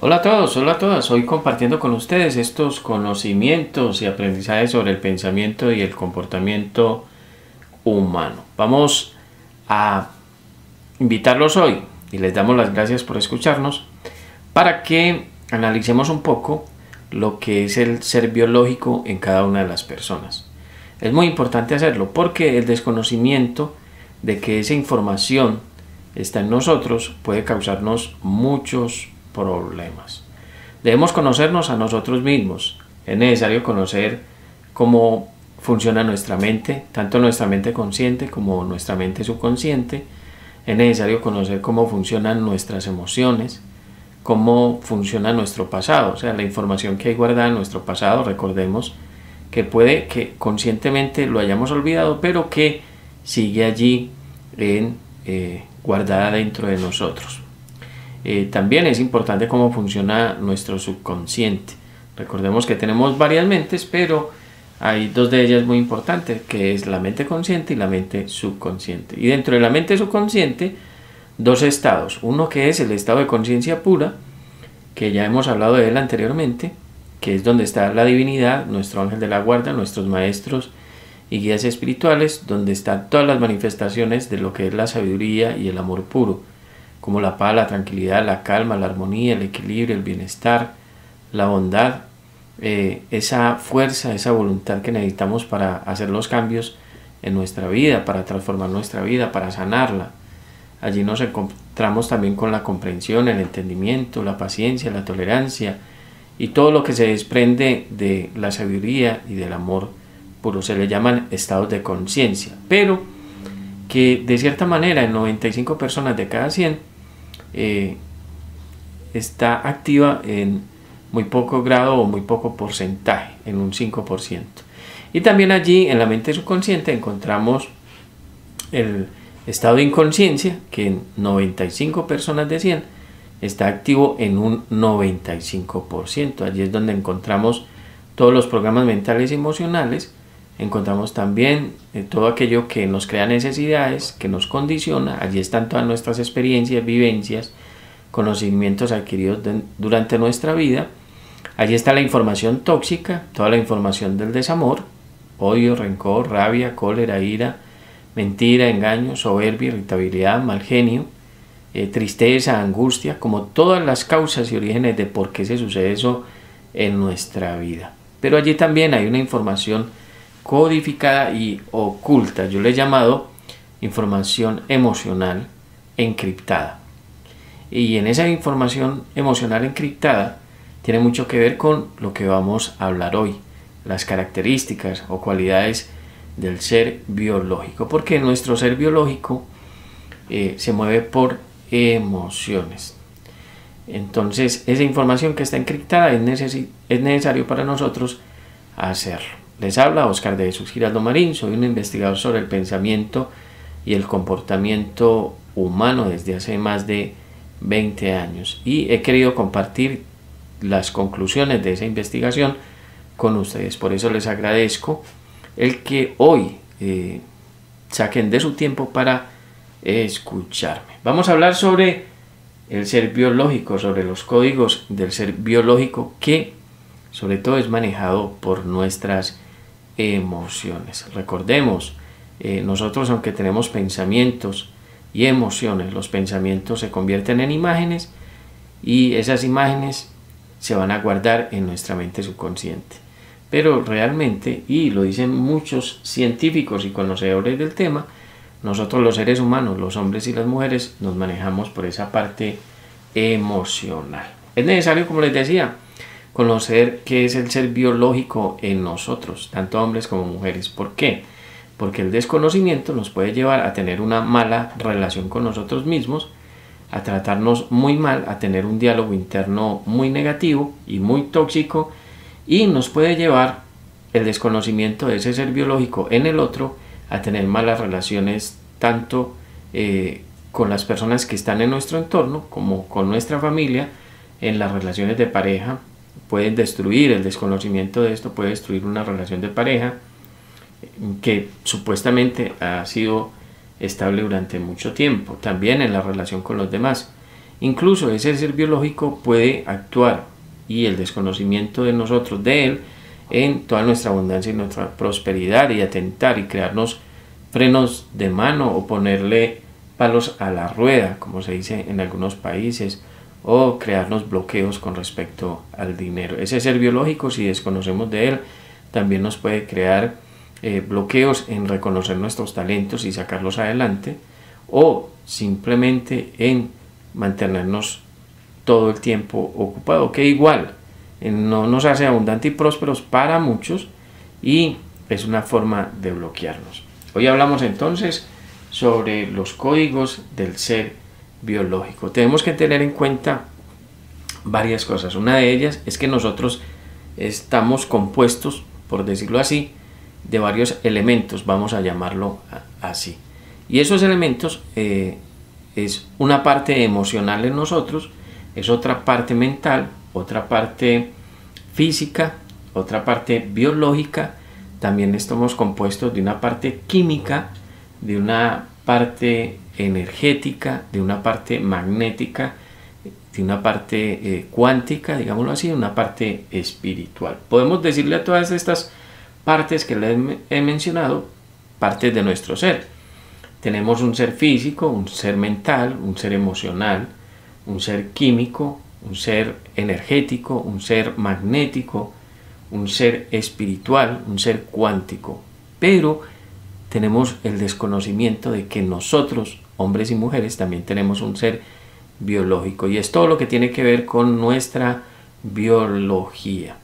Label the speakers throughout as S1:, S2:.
S1: Hola a todos, hola a todas. Hoy compartiendo con ustedes estos conocimientos y aprendizajes sobre el pensamiento y el comportamiento humano. Vamos a invitarlos hoy y les damos las gracias por escucharnos para que analicemos un poco lo que es el ser biológico en cada una de las personas. Es muy importante hacerlo porque el desconocimiento de que esa información está en nosotros puede causarnos muchos problemas. Debemos conocernos a nosotros mismos. Es necesario conocer cómo funciona nuestra mente, tanto nuestra mente consciente como nuestra mente subconsciente. Es necesario conocer cómo funcionan nuestras emociones, cómo funciona nuestro pasado, o sea, la información que hay guardada en nuestro pasado. Recordemos que puede que conscientemente lo hayamos olvidado, pero que sigue allí guardada dentro de nosotros. También es importante cómo funciona nuestro subconsciente. Recordemos que tenemos varias mentes, pero hay dos de ellas muy importantes, que es la mente consciente y la mente subconsciente. Y dentro de la mente subconsciente, dos estados. Uno que es el estado de conciencia pura, que ya hemos hablado de él anteriormente, que es donde está la divinidad, nuestro ángel de la guarda, nuestros maestros y guías espirituales, donde están todas las manifestaciones de lo que es la sabiduría y el amor puro, como la paz, la tranquilidad, la calma, la armonía, el equilibrio, el bienestar, la bondad, esa fuerza, esa voluntad que necesitamos para hacer los cambios en nuestra vida, para transformar nuestra vida, para sanarla. Allí nos encontramos también con la comprensión, el entendimiento, la paciencia, la tolerancia y todo lo que se desprende de la sabiduría y del amor puro. Se le llaman estados de conciencia, pero que de cierta manera en 95 personas de cada 100 está activa en muy poco grado o muy poco porcentaje, en un 5%. Y también allí en la mente subconsciente encontramos el estado de inconsciencia, que en 95 personas de 100 está activo en un 95%. Allí es donde encontramos todos los programas mentales y emocionales. Encontramos también todo aquello que nos crea necesidades, que nos condiciona. Allí están todas nuestras experiencias, vivencias, conocimientos adquiridos durante nuestra vida. Allí está la información tóxica, toda la información del desamor, odio, rencor, rabia, cólera, ira, mentira, engaño, soberbia, irritabilidad, mal genio, tristeza, angustia, como todas las causas y orígenes de por qué se sucede eso en nuestra vida. Pero allí también hay una información codificada y oculta, yo le he llamado información emocional encriptada. Y en esa información emocional encriptada tiene mucho que ver con lo que vamos a hablar hoy, las características o cualidades del ser biológico, porque nuestro ser biológico se mueve por emociones. Entonces, esa información que está encriptada es necesario para nosotros hacerlo. Les habla Oscar de Jesús Giraldo Marín, soy un investigador sobre el pensamiento y el comportamiento humano desde hace más de 20 años y he querido compartir las conclusiones de esa investigación con ustedes. Por eso les agradezco el que hoy saquen de su tiempo para escucharme. Vamos a hablar sobre el ser biológico, sobre los códigos del ser biológico que sobre todo es manejado por nuestras emociones. Recordemos, nosotros aunque tenemos pensamientos y emociones, los pensamientos se convierten en imágenes y esas imágenes se van a guardar en nuestra mente subconsciente. Pero realmente, y lo dicen muchos científicos y conocedores del tema, nosotros los seres humanos, los hombres y las mujeres, nos manejamos por esa parte emocional. Es necesario, como les decía, conocer qué es el ser biológico en nosotros, tanto hombres como mujeres. ¿Por qué? Porque el desconocimiento nos puede llevar a tener una mala relación con nosotros mismos, a tratarnos muy mal, a tener un diálogo interno muy negativo y muy tóxico, y nos puede llevar el desconocimiento de ese ser biológico en el otro a tener malas relaciones tanto con las personas que están en nuestro entorno como con nuestra familia. En las relaciones de pareja pueden destruir, el desconocimiento de esto puede destruir una relación de pareja que supuestamente ha sido estable durante mucho tiempo, también en la relación con los demás. Incluso ese ser biológico puede actuar, y el desconocimiento de nosotros de él, en toda nuestra abundancia y nuestra prosperidad, y atentar y crearnos frenos de mano o ponerle palos a la rueda, como se dice en algunos países, o crearnos bloqueos con respecto al dinero. Ese ser biológico, si desconocemos de él, también nos puede crear bloqueos en reconocer nuestros talentos y sacarlos adelante, o simplemente en mantenernos todo el tiempo ocupado, que igual no nos hace abundantes y prósperos para muchos, y es una forma de bloquearnos. Hoy hablamos entonces sobre los códigos del ser biológico. Tenemos que tener en cuenta varias cosas. Una de ellas es que nosotros estamos compuestos, por decirlo así, de varios elementos, vamos a llamarlo así. Y esos elementos es una parte emocional en nosotros, es otra parte mental, otra parte física, otra parte biológica. También estamos compuestos de una parte química, de una parte energética, de una parte magnética, de una parte cuántica, digámoslo así, de una parte espiritual. Podemos decirle a todas estas partes que les he mencionado, partes de nuestro ser. Tenemos un ser físico, un ser mental, un ser emocional, un ser químico, un ser energético, un ser magnético, un ser espiritual, un ser cuántico. Pero tenemos el desconocimiento de que nosotros, hombres y mujeres, también tenemos un ser biológico, y es todo lo que tiene que ver con nuestra biología.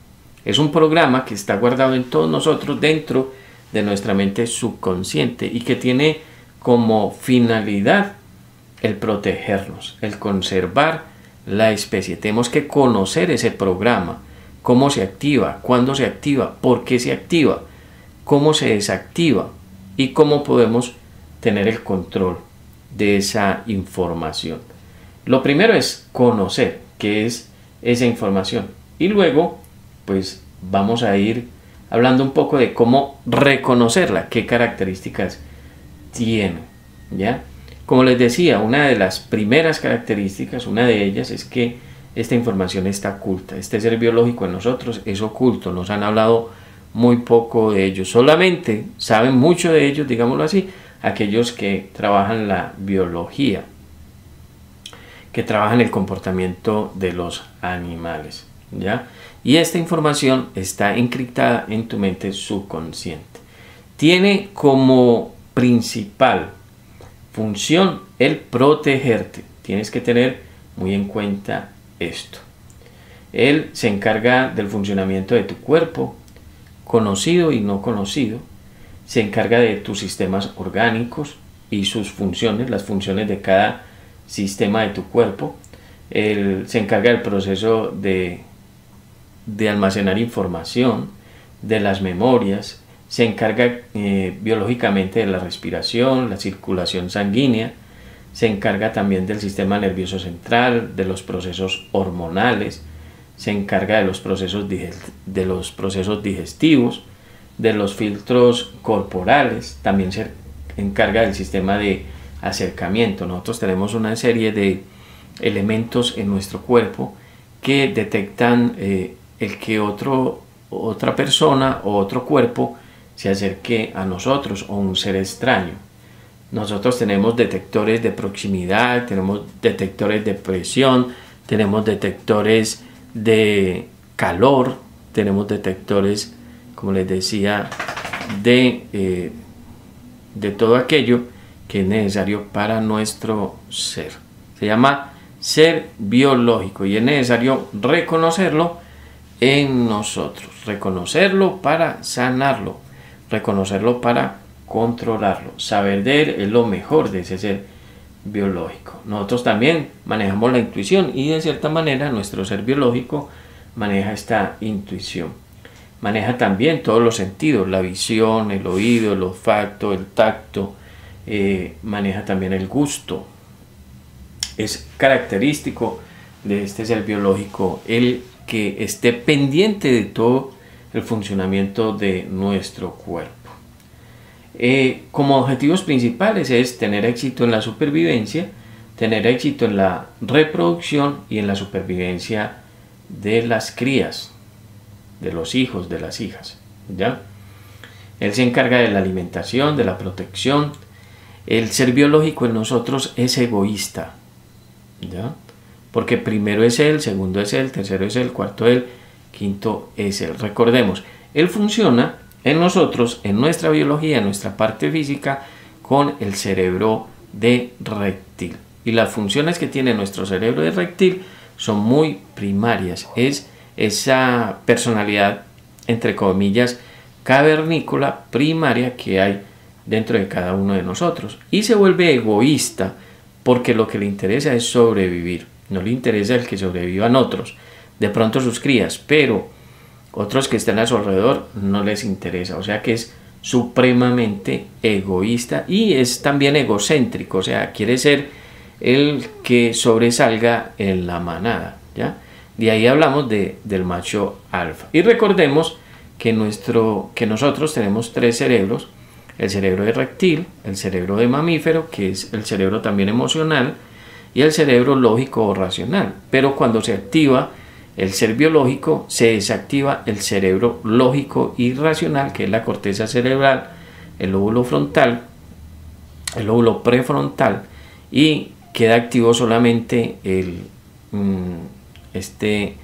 S1: Es un programa que está guardado en todos nosotros dentro de nuestra mente subconsciente y que tiene como finalidad el protegernos, el conservar la especie. Tenemos que conocer ese programa, cómo se activa, cuándo se activa, por qué se activa, cómo se desactiva y cómo podemos tener el control de esa información. Lo primero es conocer qué es esa información, y luego pues vamos a ir hablando un poco de cómo reconocerla, qué características tiene, ¿ya? Como les decía, una de las primeras características, una de ellas es que esta información está oculta. Este ser biológico en nosotros es oculto, nos han hablado muy poco de ellos. Solamente saben mucho de ellos, digámoslo así, aquellos que trabajan la biología, que trabajan el comportamiento de los animales, ¿ya? Y esta información está encriptada en tu mente subconsciente. Tiene como principal función el protegerte. Tienes que tener muy en cuenta esto. Él se encarga del funcionamiento de tu cuerpo, conocido y no conocido. Se encarga de tus sistemas orgánicos y sus funciones, las funciones de cada sistema de tu cuerpo. Él se encarga del proceso de almacenar información, de las memorias. Se encarga biológicamente de la respiración, la circulación sanguínea. Se encarga también del sistema nervioso central, de los procesos hormonales. Se encarga de los procesos digestivos, de los filtros corporales. También se encarga del sistema de acercamiento. Nosotros tenemos una serie de elementos en nuestro cuerpo que detectan el que otra persona o otro cuerpo se acerque a nosotros, o un ser extraño. Nosotros tenemos detectores de proximidad, tenemos detectores de presión, tenemos detectores de calor, tenemos detectores, como les decía, de todo aquello que es necesario para nuestro ser. Se llama ser biológico y es necesario reconocerlo en nosotros, reconocerlo para sanarlo, reconocerlo para controlarlo. Saber de él es lo mejor de ese ser biológico. Nosotros también manejamos la intuición, y de cierta manera nuestro ser biológico maneja esta intuición. Maneja también todos los sentidos, la visión, el oído, el olfato, el tacto, maneja también el gusto. Es característico de este ser biológico el que esté pendiente de todo el funcionamiento de nuestro cuerpo. Como objetivos principales es tener éxito en la supervivencia, tener éxito en la reproducción y en la supervivencia de las crías, de los hijos, de las hijas, ¿ya? Él se encarga de la alimentación, de la protección. El ser biológico en nosotros es egoísta, ¿ya? Porque primero es él, segundo es él, tercero es él, cuarto él, quinto es él. Recordemos, él funciona en nosotros, en nuestra biología, en nuestra parte física, con el cerebro de reptil. Y las funciones que tiene nuestro cerebro de reptil son muy primarias. Es esa personalidad, entre comillas, cavernícola primaria que hay dentro de cada uno de nosotros. Y se vuelve egoísta porque lo que le interesa es sobrevivir. No le interesa el que sobrevivan otros, de pronto sus crías, pero otros que estén a su alrededor no les interesa. O sea que es supremamente egoísta y es también egocéntrico. O sea, quiere ser el que sobresalga en la manada, ¿ya? De ahí hablamos del macho alfa. Y recordemos que nosotros tenemos tres cerebros: el cerebro de reptil, el cerebro de mamífero, que es el cerebro también emocional, y el cerebro lógico o racional. Pero cuando se activa el ser biológico, se desactiva el cerebro lógico y racional, que es la corteza cerebral, el lóbulo frontal, el lóbulo prefrontal, y queda activo solamente este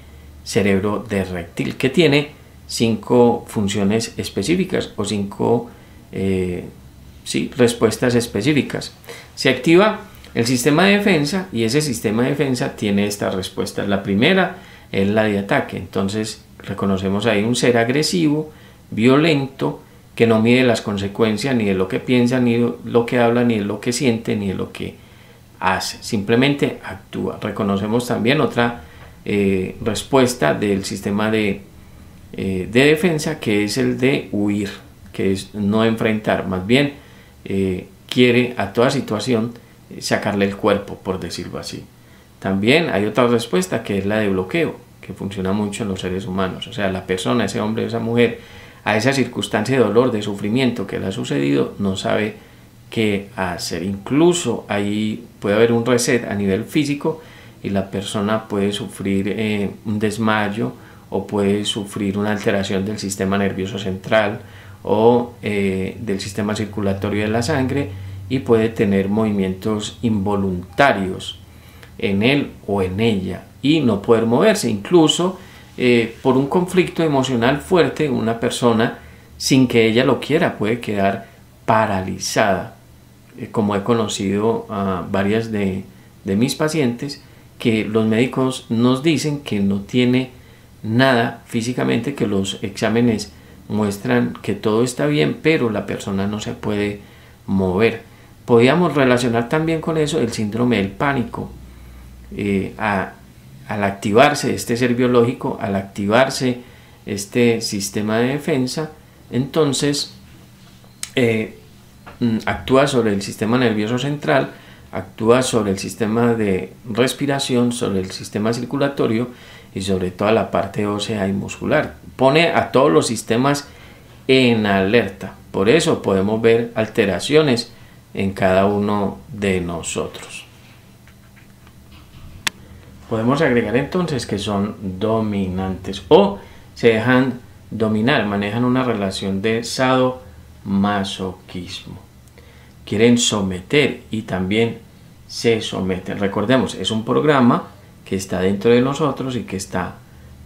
S1: cerebro de reptil, que tiene 5 funciones específicas o 5 respuestas específicas. Se activa el sistema de defensa y ese sistema de defensa tiene estas respuestas. La primera es la de ataque. Entonces reconocemos ahí un ser agresivo, violento, que no mide las consecuencias ni de lo que piensa, ni de lo que habla, ni de lo que siente, ni de lo que hace. Simplemente actúa. Reconocemos también otra respuesta del sistema de defensa, que es el de huir, que es no enfrentar, más bien quiere a toda situación sacarle el cuerpo, por decirlo así. También hay otra respuesta, que es la de bloqueo, que funciona mucho en los seres humanos. O sea, la persona, ese hombre, esa mujer, a esa circunstancia de dolor, de sufrimiento que le ha sucedido, no sabe qué hacer. Incluso ahí puede haber un reset a nivel físico y la persona puede sufrir un desmayo, o puede sufrir una alteración del sistema nervioso central o del sistema circulatorio de la sangre, y puede tener movimientos involuntarios en él o en ella y no poder moverse. Incluso por un conflicto emocional fuerte, una persona, sin que ella lo quiera, puede quedar paralizada, como he conocido a varias de mis pacientes, que los médicos nos dicen que no tiene nada físicamente, que los exámenes muestran que todo está bien, pero la persona no se puede mover. Podríamos relacionar también con eso el síndrome del pánico. Al activarse este ser biológico, al activarse este sistema de defensa, entonces actúa sobre el sistema nervioso central, actúa sobre el sistema de respiración, sobre el sistema circulatorio y sobre toda la parte ósea y muscular. Pone a todos los sistemas en alerta. Por eso podemos ver alteraciones en cada uno de nosotros. Podemos agregar entonces que son dominantes o se dejan dominar, manejan una relación de sadomasoquismo. Quieren someter y también se someten. Recordemos, es un programa que está dentro de nosotros y que está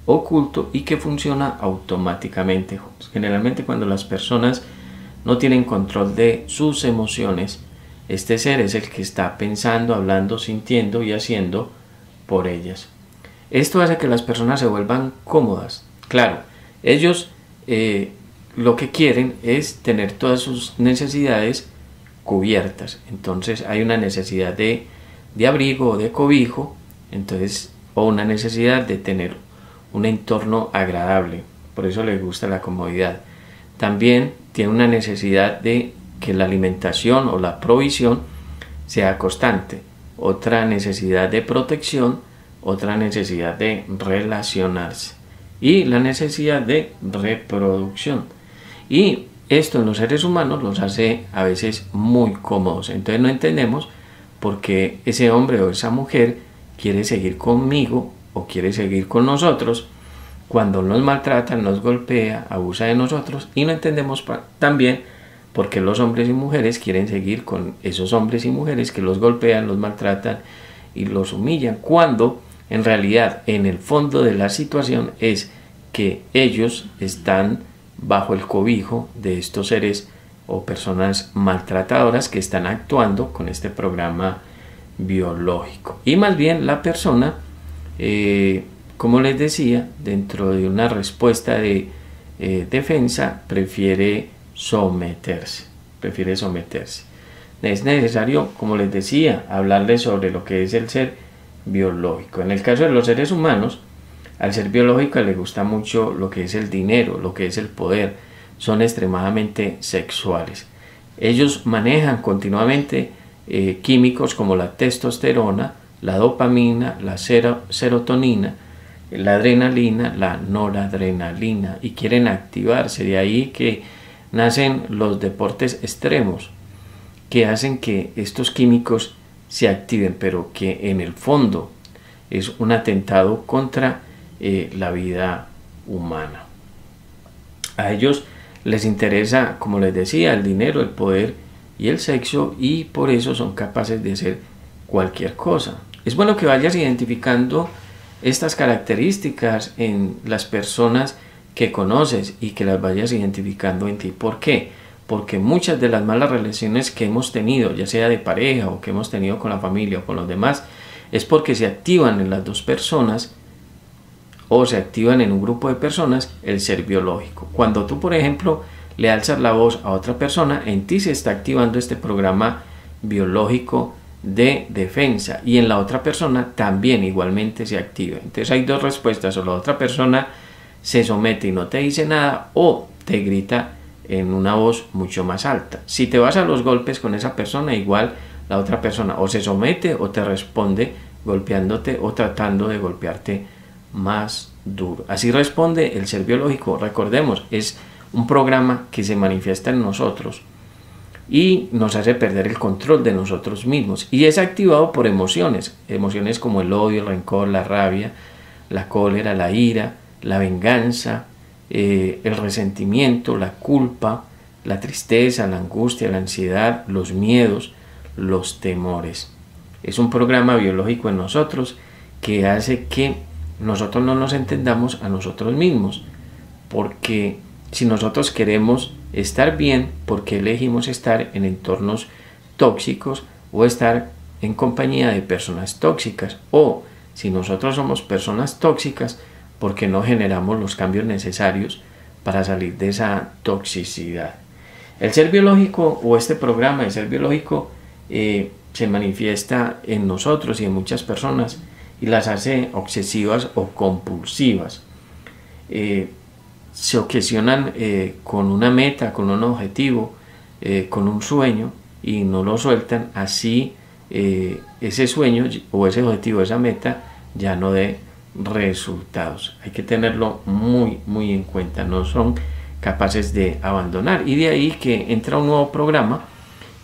S1: oculto y que funciona automáticamente. Generalmente cuando las personas no tienen control de sus emociones, este ser es el que está pensando, hablando, sintiendo y haciendo por ellas. Esto hace que las personas se vuelvan cómodas. Claro, ellos lo que quieren es tener todas sus necesidades cubiertas. Entonces hay una necesidad de abrigo o de cobijo, entonces, o una necesidad de tener un entorno agradable. Por eso les gusta la comodidad. También tiene una necesidad de que la alimentación o la provisión sea constante. Otra necesidad de protección, otra necesidad de relacionarse y la necesidad de reproducción. Y esto en los seres humanos los hace a veces muy cómodos. Entonces no entendemos porque ese hombre o esa mujer quiere seguir conmigo o quiere seguir con nosotros cuando nos maltrata, nos golpea, abusa de nosotros, y no entendemos también por qué los hombres y mujeres quieren seguir con esos hombres y mujeres que los golpean, los maltratan y los humillan, cuando en realidad en el fondo de la situación es que ellos están bajo el cobijo de estos seres o personas maltratadoras que están actuando con este programa biológico. Y más bien la persona, como les decía, dentro de una respuesta de defensa, prefiere someterse. Es necesario, como les decía, hablarles sobre lo que es el ser biológico. En el caso de los seres humanos, al ser biológico le gusta mucho lo que es el dinero, lo que es el poder. Son extremadamente sexuales. Ellos manejan continuamente químicos como la testosterona, la dopamina, la serotonina, la adrenalina, la noradrenalina, y quieren activarse. De ahí que nacen los deportes extremos, que hacen que estos químicos se activen, pero que en el fondo es un atentado contra la vida humana. A ellos les interesa, como les decía, el dinero, el poder y el sexo, y por eso son capaces de hacer cualquier cosa. Es bueno que vayas identificando estas características en las personas que conoces y que las vayas identificando en ti. ¿Por qué? Porque muchas de las malas relaciones que hemos tenido, ya sea de pareja o que hemos tenido con la familia o con los demás, es porque se activan en las dos personas o se activan en un grupo de personas el ser biológico. Cuando tú, por ejemplo, le alzas la voz a otra persona, en ti se está activando este programa biológico de defensa, y en la otra persona también igualmente se activa. Entonces hay dos respuestas: o la otra persona se somete y no te dice nada, o te grita en una voz mucho más alta. Si te vas a los golpes con esa persona, igual la otra persona o se somete o te responde golpeándote o tratando de golpearte más duro. Así responde el ser biológico. Recordemos, es un programa que se manifiesta en nosotros y nos hace perder el control de nosotros mismos, y es activado por emociones como el odio, el rencor, la rabia, la cólera, la ira, la venganza, el resentimiento, la culpa, la tristeza, la angustia, la ansiedad, los miedos, los temores. Es un programa biológico en nosotros que hace que nosotros no nos entendamos a nosotros mismos, porque si nosotros queremos estar bien, ¿por qué elegimos estar en entornos tóxicos o estar en compañía de personas tóxicas? O si nosotros somos personas tóxicas, ¿por qué no generamos los cambios necesarios para salir de esa toxicidad? El ser biológico, o este programa de ser biológico, se manifiesta en nosotros y en muchas personas y las hace obsesivas o compulsivas. Se obsesionan con una meta, con un objetivo, con un sueño, y no lo sueltan. Así ese sueño o ese objetivo, esa meta, ya no dé resultados. Hay que tenerlo muy en cuenta. No son capaces de abandonar, y de ahí que entra un nuevo programa,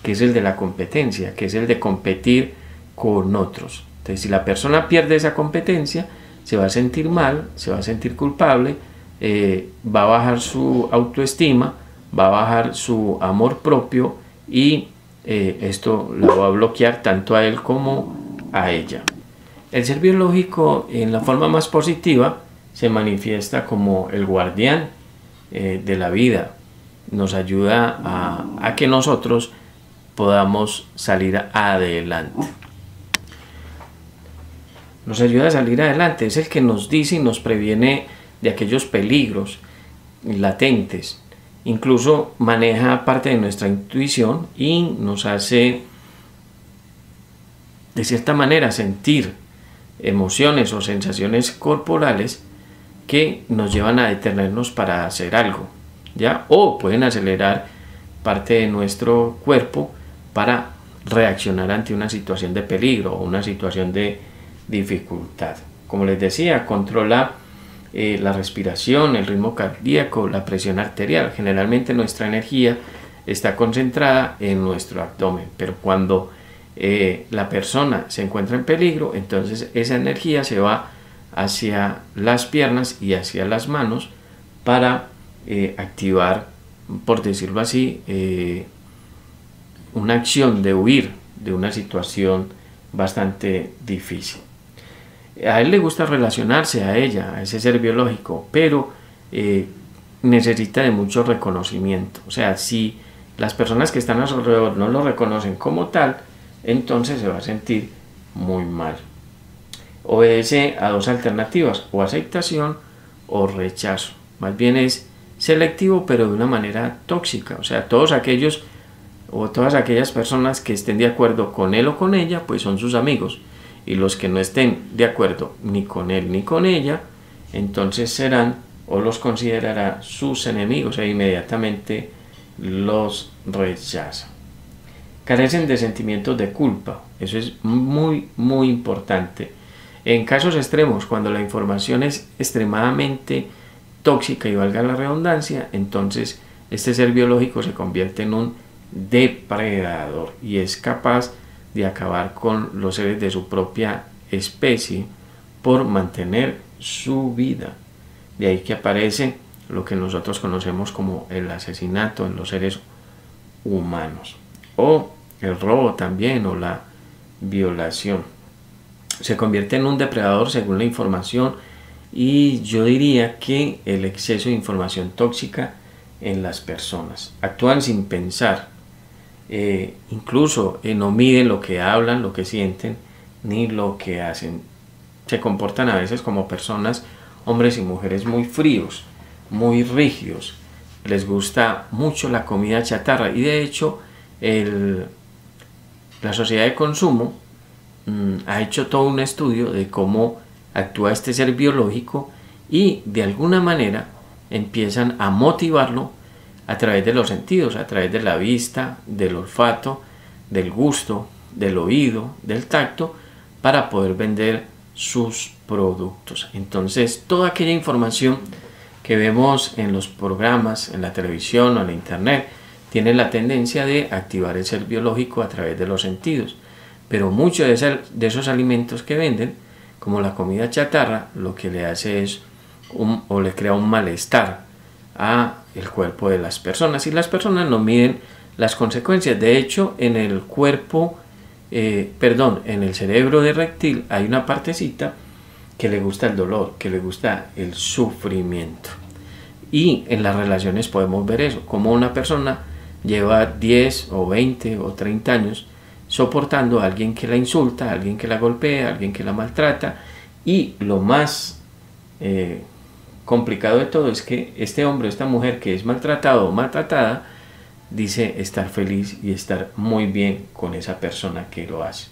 S1: que es el de la competencia, que es el de competir con otros. Entonces, si la persona pierde esa competencia, se va a sentir mal, se va a sentir culpable, va a bajar su autoestima, va a bajar su amor propio, y esto lo va a bloquear tanto a él como a ella. El ser biológico, en la forma más positiva, se manifiesta como el guardián de la vida. Nos ayuda a que nosotros podamos salir adelante. Nos ayuda a salir adelante. Es el que nos dice y nos previene de aquellos peligros latentes. Incluso maneja parte de nuestra intuición y nos hace, de cierta manera, sentir emociones o sensaciones corporales que nos llevan a detenernos para hacer algo, ¿ya? O pueden acelerar parte de nuestro cuerpo para reaccionar ante una situación de peligro o una situación de dificultad. Como les decía, controla la respiración, el ritmo cardíaco, la presión arterial. Generalmente nuestra energía está concentrada en nuestro abdomen, pero cuando la persona se encuentra en peligro, entonces esa energía se va hacia las piernas y hacia las manos para activar, por decirlo así, una acción de huir de una situación bastante difícil. A él le gusta relacionarse a ella, a ese ser biológico, pero necesita de mucho reconocimiento. O sea, si las personas que están a su alrededor no lo reconocen como tal, entonces se va a sentir muy mal. Obedece a dos alternativas, o aceptación o rechazo. Más bien es selectivo, pero de una manera tóxica. O sea, todos aquellos o todas aquellas personas que estén de acuerdo con él o con ella, pues son sus amigos. Y los que no estén de acuerdo ni con él ni con ella, entonces serán o los considerará sus enemigos e inmediatamente los rechaza. Carecen de sentimientos de culpa. Eso es muy, muy importante. En casos extremos, cuando la información es extremadamente tóxica y valga la redundancia, entonces este ser biológico se convierte en un depredador y es capaz de acabar con los seres de su propia especie por mantener su vida. De ahí que aparece lo que nosotros conocemos como el asesinato en los seres humanos, o el robo también, o la violación. Se convierte en un depredador según la información, y yo diría que el exceso de información tóxica en las personas. Actúan sin pensar, incluso no miden lo que hablan, lo que sienten, ni lo que hacen. Se comportan a veces como personas, hombres y mujeres, muy fríos, muy rígidos. Les gusta mucho la comida chatarra, y de hecho la sociedad de consumo ha hecho todo un estudio de cómo actúa este ser biológico, y de alguna manera empiezan a motivarlo a través de los sentidos, a través de la vista, del olfato, del gusto, del oído, del tacto, para poder vender sus productos. Entonces, toda aquella información que vemos en los programas, en la televisión o en la internet, tiene la tendencia de activar el ser biológico a través de los sentidos. Pero muchos de esos alimentos que venden, como la comida chatarra, lo que le hace es o le crea un malestar a el cuerpo de las personas, y las personas no miden las consecuencias. De hecho, en el en el cerebro de reptil hay una partecita que le gusta el dolor, que le gusta el sufrimiento. Y en las relaciones podemos ver eso, como una persona lleva 10 o 20 o 30 años soportando a alguien que la insulta, a alguien que la golpea, a alguien que la maltrata, y lo más complicado de todo es que este hombre o esta mujer que es maltratado o maltratada dice estar feliz y estar muy bien con esa persona que lo hace.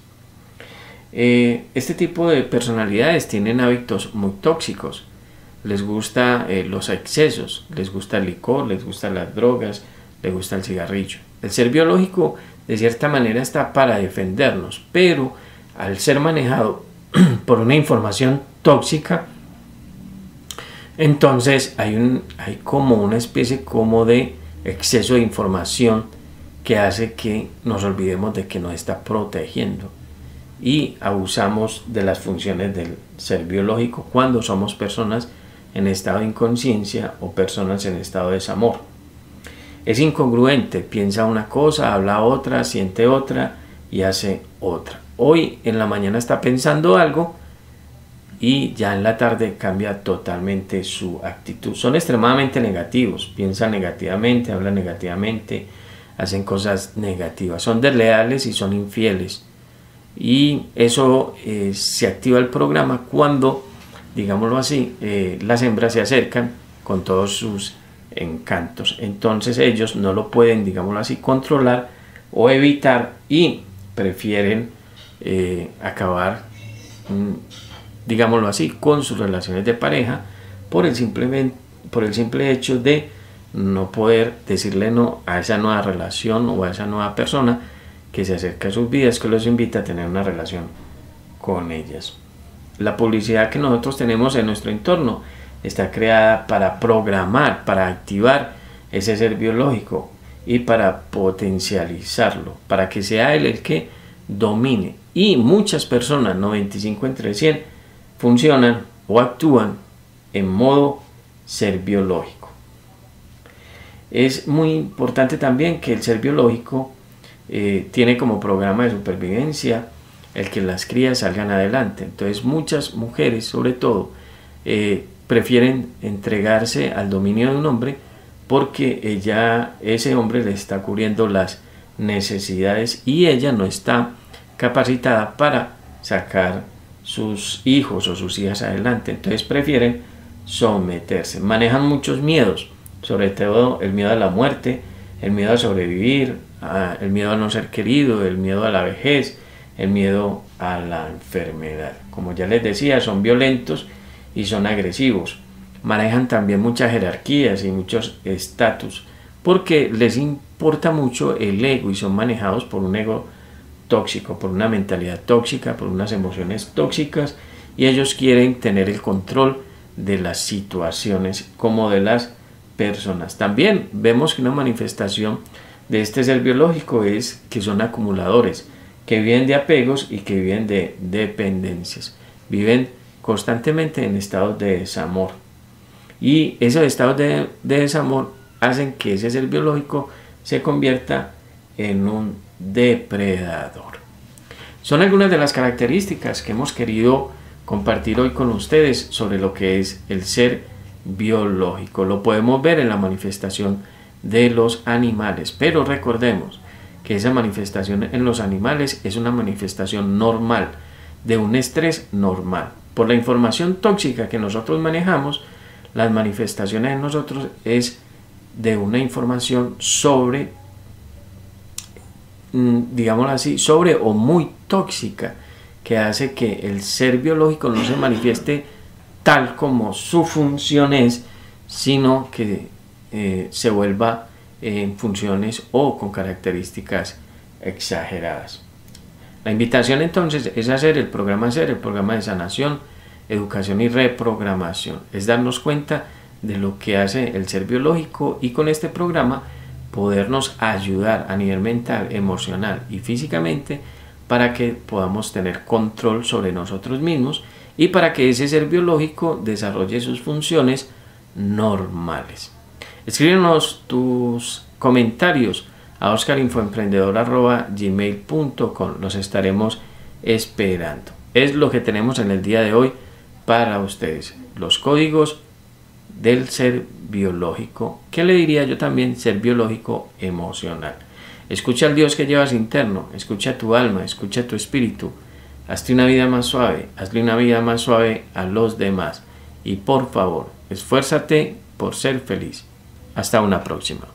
S1: Este tipo de personalidades tienen hábitos muy tóxicos. Les gusta los excesos, les gusta el licor, les gustan las drogas, les gusta el cigarrillo. El ser biológico de cierta manera está para defendernos, pero al ser manejado por una información tóxica, entonces hay como una especie como de exceso de información que hace que nos olvidemos de que nos está protegiendo, y abusamos de las funciones del ser biológico cuando somos personas en estado de inconsciencia o personas en estado de desamor. Es incongruente, piensa una cosa, habla otra, siente otra y hace otra. Hoy en la mañana está pensando algo y ya en la tarde cambia totalmente su actitud. Son extremadamente negativos, piensan negativamente, hablan negativamente, hacen cosas negativas, son desleales y son infieles. Y eso se activa el programa cuando, digámoslo así, las hembras se acercan con todos sus encantos. Entonces ellos no lo pueden, digámoslo así, controlar o evitar, y prefieren acabar, digámoslo así, con sus relaciones de pareja por el simple hecho de no poder decirle no a esa nueva relación o a esa nueva persona que se acerca a sus vidas, que los invita a tener una relación con ellas. La publicidad que nosotros tenemos en nuestro entorno está creada para programar, para activar ese ser biológico y para potencializarlo, para que sea él el que domine. Y muchas personas, 95 entre 100, funcionan o actúan en modo ser biológico. Es muy importante también que el ser biológico tiene como programa de supervivencia el que las crías salgan adelante. Entonces muchas mujeres, sobre todo, prefieren entregarse al dominio de un hombre porque ese hombre le está cubriendo las necesidades y ella no está capacitada para sacar sus hijos o sus hijas adelante. Entonces prefieren someterse. Manejan muchos miedos, sobre todo el miedo a la muerte, el miedo a sobrevivir, el miedo a no ser querido, el miedo a la vejez, el miedo a la enfermedad. Como ya les decía, son violentos y son agresivos. Manejan también muchas jerarquías y muchos estatus porque les importa mucho el ego y son manejados por un ego tóxico, por una mentalidad tóxica, por unas emociones tóxicas, y ellos quieren tener el control de las situaciones como de las personas. También vemos que una manifestación de este ser biológico es que son acumuladores, que viven de apegos y que viven de dependencias. Viven constantemente en estados de desamor. Y esos estados de desamor hacen que ese ser biológico se convierta en un depredador. Son algunas de las características que hemos querido compartir hoy con ustedes sobre lo que es el ser biológico. Lo podemos ver en la manifestación de los animales, pero recordemos que esa manifestación en los animales es una manifestación normal, de un estrés normal. Por la información tóxica que nosotros manejamos, las manifestaciones en nosotros es de una información sobre, digámoslo así, sobre o muy tóxica, que hace que el ser biológico no se manifieste tal como su función es, sino que se vuelva en funciones o con características exageradas. La invitación entonces es hacer el programa de sanación, educación y reprogramación. Es darnos cuenta de lo que hace el ser biológico y con este programa podernos ayudar a nivel mental, emocional y físicamente para que podamos tener control sobre nosotros mismos y para que ese ser biológico desarrolle sus funciones normales. Escríbenos tus comentarios a oscarinfoemprendedor@gmail.com. Los estaremos esperando. Es lo que tenemos en el día de hoy para ustedes. Los códigos del ser biológico. ¿Qué le diría yo también? Ser biológico emocional. Escucha al Dios que llevas interno. Escucha tu alma. Escucha tu espíritu. Hazte una vida más suave. Hazle una vida más suave a los demás. Y por favor, esfuérzate por ser feliz. Hasta una próxima.